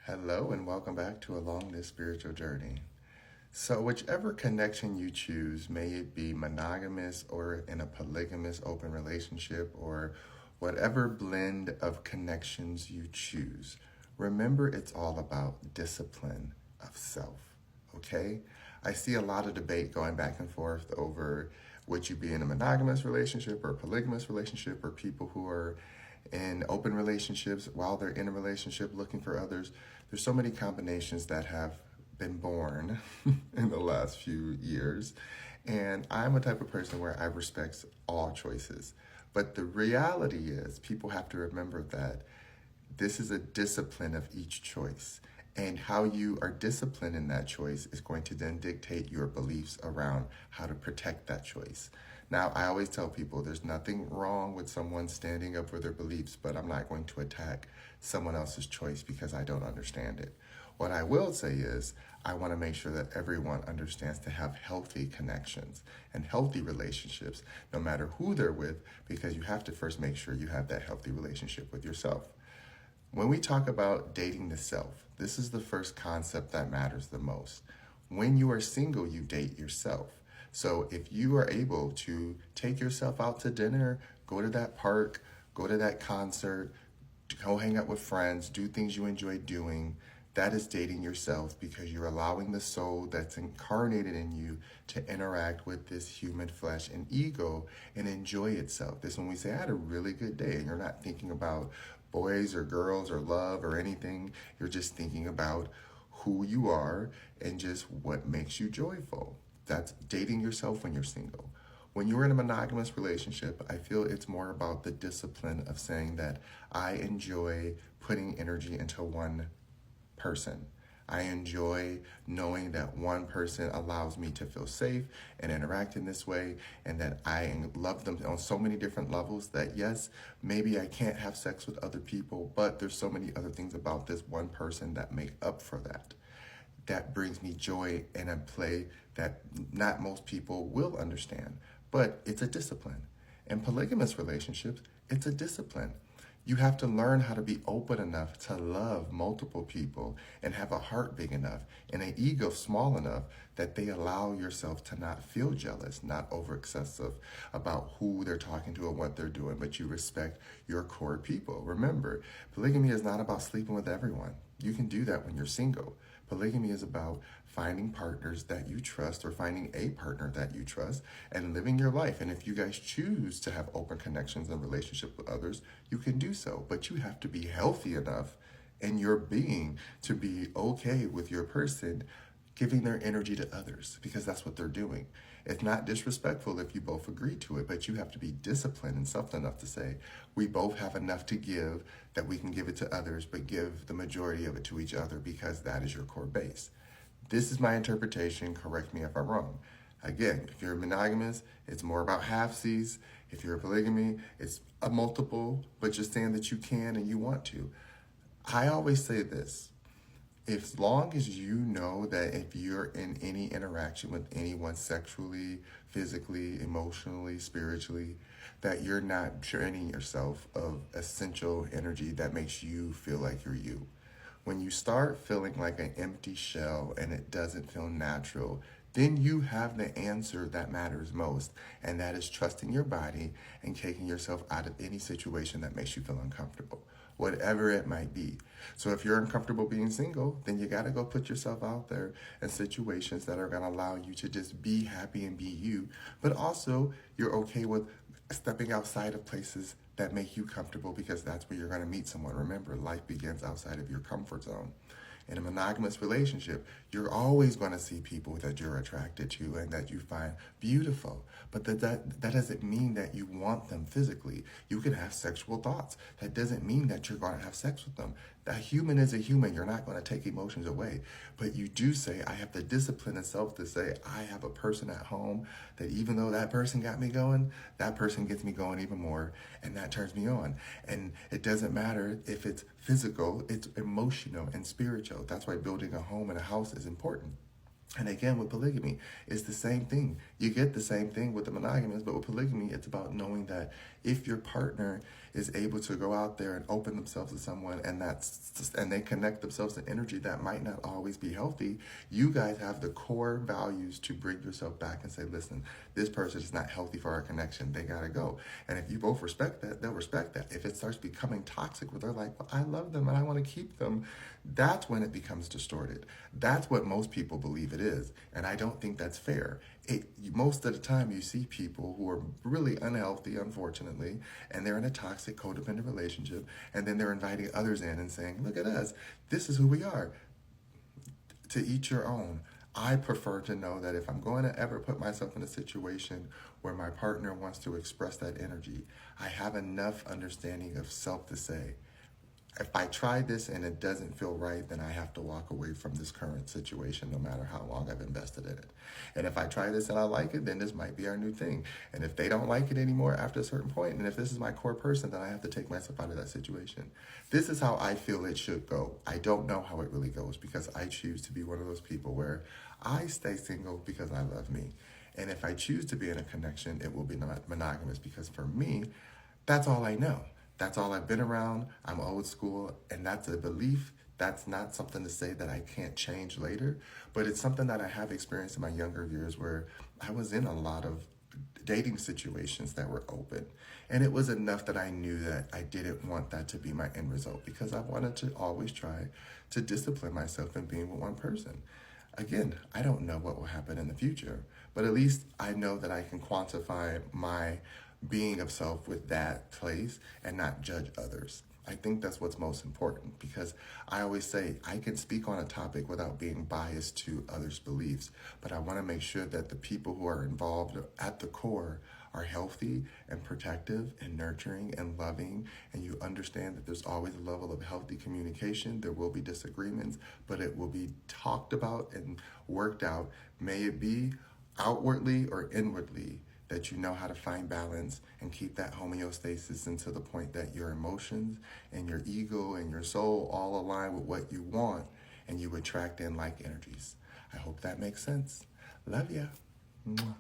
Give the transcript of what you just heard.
Hello, and welcome back to Along This Spiritual Journey. So, whichever connection you choose, may it be monogamous or in a polygamous open relationship or whatever blend of connections you choose, remember it's all about discipline of self, okay? I see a lot of debate going back and forth over would you be in a monogamous relationship or a polygamous relationship, or people who are in open relationships while they're in a relationship looking for others. There's so many combinations that have been born in the last few years. And I'm a type of person where I respect all choices. But the reality is, people have to remember that this is a discipline of each choice. And how you are disciplined in that choice is going to then dictate your beliefs around how to protect that choice. Now, I always tell people there's nothing wrong with someone standing up for their beliefs, but I'm not going to attack someone else's choice because I don't understand it. What I will say is, I want to make sure that everyone understands to have healthy connections and healthy relationships, no matter who they're with, because you have to first make sure you have that healthy relationship with yourself. When we talk about dating the self, this is the first concept that matters the most. When you are single, you date yourself. So if you are able to take yourself out to dinner, go to that park, go to that concert, go hang out with friends, do things you enjoy doing, that is dating yourself, because you're allowing the soul that's incarnated in you to interact with this human flesh and ego and enjoy itself. This, when we say, I had a really good day, and you're not thinking about boys or girls or love or anything, you're just thinking about who you are and just what makes you joyful. That's dating yourself when you're single. When you're in a monogamous relationship, I feel it's more about the discipline of saying that I enjoy putting energy into one person. I enjoy knowing that one person allows me to feel safe and interact in this way, and that I love them on so many different levels that, yes, maybe I can't have sex with other people, but there's so many other things about this one person that make up for that. That brings me joy in a play that not most people will understand, but it's a discipline. In polygamous relationships, it's a discipline. You have to learn how to be open enough to love multiple people and have a heart big enough and an ego small enough that they allow yourself to not feel jealous, not over excessive about who they're talking to or what they're doing, but you respect your core people. Remember, polygamy is not about sleeping with everyone. You can do that when you're single. Polygamy is about finding partners that you trust, or finding a partner that you trust, and living your life. And if you guys choose to have open connections and relationships with others, you can do so. But you have to be healthy enough in your being to be okay with your person giving their energy to others, because that's what they're doing. It's not disrespectful if you both agree to it, but you have to be disciplined and self enough to say, we both have enough to give that we can give it to others, but give the majority of it to each other, because that is your core base. This is my interpretation. Correct me if I'm wrong. Again, if you're monogamous, it's more about half-seas. If you're a polygamy, it's a multiple, but just saying that you can and you want to. I always say this. As long as you know that if you're in any interaction with anyone sexually, physically, emotionally, spiritually, that you're not draining yourself of essential energy that makes you feel like you're you. When you start feeling like an empty shell and it doesn't feel natural, then you have the answer that matters most, and that is trusting your body and taking yourself out of any situation that makes you feel uncomfortable, whatever it might be. So if you're uncomfortable being single, then you got to go put yourself out there in situations that are going to allow you to just be happy and be you, but also you're okay with stepping outside of places that make you comfortable, because that's where you're going to meet someone. Remember, life begins outside of your comfort zone. In a monogamous relationship, you're always going to see people that you're attracted to and that you find beautiful. But that doesn't mean that you want them physically. You can have sexual thoughts. That doesn't mean that you're going to have sex with them. A human is a human. You're not going to take emotions away. But you do say, I have the discipline itself to say, I have a person at home that even though that person got me going, that person gets me going even more, and that turns me on. And it doesn't matter if it's physical, it's emotional and spiritual. That's why building a home and a house is important. And again, with polygamy, it's the same thing. You get the same thing with the monogamous, but with polygamy, it's about knowing that if your partner is able to go out there and open themselves to someone, and they connect themselves to energy that might not always be healthy, you guys have the core values to bring yourself back and say, listen, this person is not healthy for our connection. They gotta go. And if you both respect that, they'll respect that. If it starts becoming toxic where they're like, well, I love them and I want to keep them, that's when it becomes distorted. That's what most people believe it is. And I don't think that's fair. Most of the time you see people who are really unhealthy, unfortunately, and they're in a toxic codependent relationship, and then they're inviting others in and saying, look at us, this is who we are. To each your own. I prefer to know that if I'm going to ever put myself in a situation where my partner wants to express that energy, I have enough understanding of self to say, if I try this and it doesn't feel right, then I have to walk away from this current situation no matter how long I've invested in it. And if I try this and I like it, then this might be our new thing. And if they don't like it anymore after a certain point, and if this is my core person, then I have to take myself out of that situation. This is how I feel it should go. I don't know how it really goes because I choose to be one of those people where I stay single because I love me. And if I choose to be in a connection, it will be not monogamous because for me, that's all I know. That's all I've been around. I'm old school, and that's a belief. That's not something to say that I can't change later, but it's something that I have experienced in my younger years where I was in a lot of dating situations that were open. And it was enough that I knew that I didn't want that to be my end result because I wanted to always try to discipline myself in being with one person. Again, I don't know what will happen in the future, but at least I know that I can quantify my being of self with that place and not judge others. I think that's what's most important because I always say I can speak on a topic without being biased to others' beliefs, but I want to make sure that the people who are involved at the core are healthy and protective and nurturing and loving, and you understand that there's always a level of healthy communication. There will be disagreements, but it will be talked about and worked out. May it be outwardly or inwardly, that you know how to find balance and keep that homeostasis into the point that your emotions and your ego and your soul all align with what you want and you attract in like energies. I hope that makes sense. Love ya. Mwah.